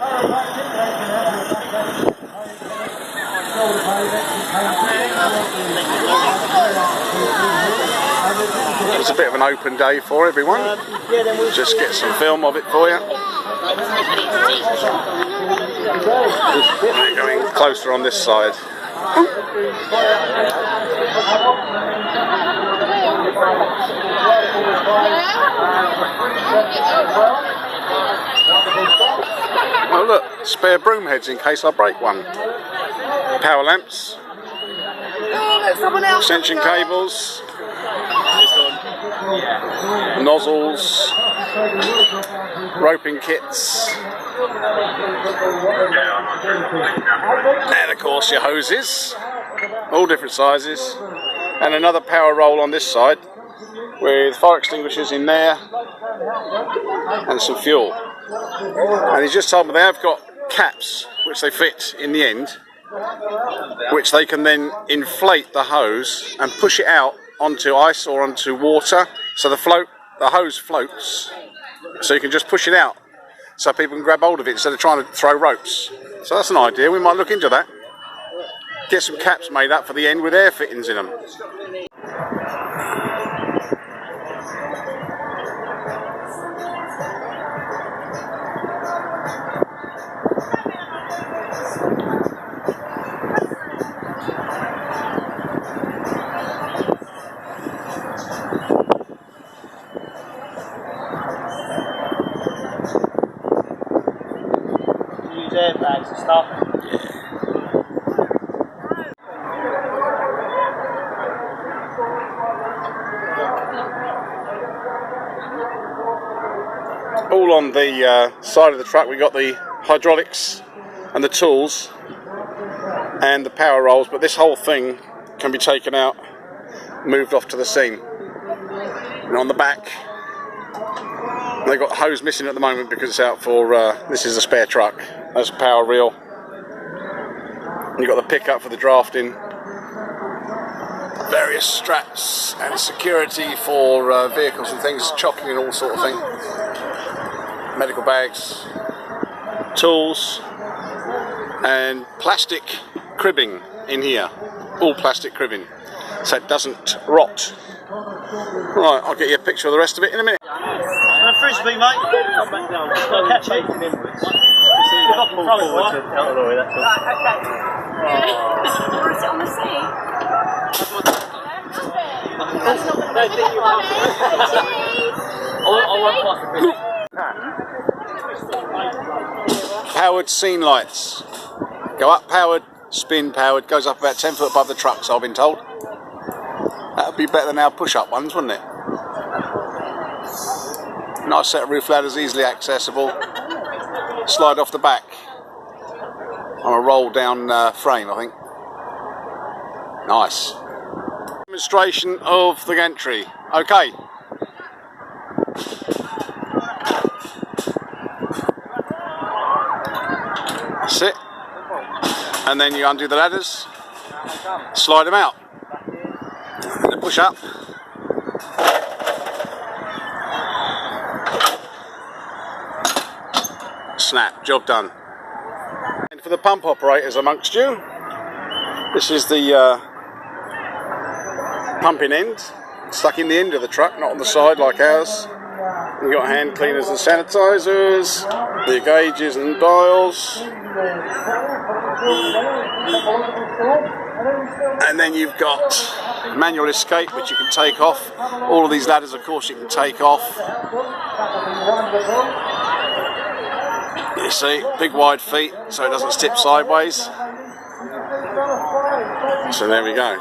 It's a bit of an open day for everyone. Just get some film of it for you. Going closer on this side. Oh look, spare broom heads in case I break one. Power lamps. Extension cables. Nozzles. Roping kits. And of course your hoses. All different sizes. And another power roll on this side with fire extinguishers in there and some fuel. And he's just told me they have got caps which they fit in the end, which they can then inflate the hose and push it out onto ice or onto water, so the hose floats, so you can just push it out so people can grab hold of it instead of trying to throw ropes. So that's an idea, we might look into that. Get some caps made up for the end with air fittings in them. Airbags and stuff. All on the side of the truck we got the hydraulics and the tools and the power rolls, but this whole thing can be taken out, moved off to the seam. And on the back they've got the hose missing at the moment because it's out for, this is a spare truck. That's a power reel. You've got the pickup for the drafting. Various straps and security for vehicles and things, chocking and all sort of thing. Medical bags, tools, and plastic cribbing in here. All plastic cribbing, so it doesn't rot. Right, I'll get you a picture of the rest of it in a minute. Frisbee, mate. Come back down. I'll catch it. Forward to Elroy, that's all. Right, okay. Or is it on the sea? That's not going to be Powered scene lights. Go up powered, spin powered, goes up about 10 foot above the trucks, I've been told. That would be better than our push-up ones, wouldn't it? Nice set of roof ladders, easily accessible. Slide off the back on a roll down frame, I think. Nice. Demonstration of the gantry. Okay. That's it. And then you undo the ladders, slide them out, and push up. Snap, job done. And for the pump operators amongst you, this is the pumping end, stuck in the end of the truck, not on the side like ours. We've got hand cleaners and sanitizers, the gauges and dials. And then you've got manual escape, which you can take off. All of these ladders, of course, you can take off. You see, big wide feet, so it doesn't tip sideways. So there we go.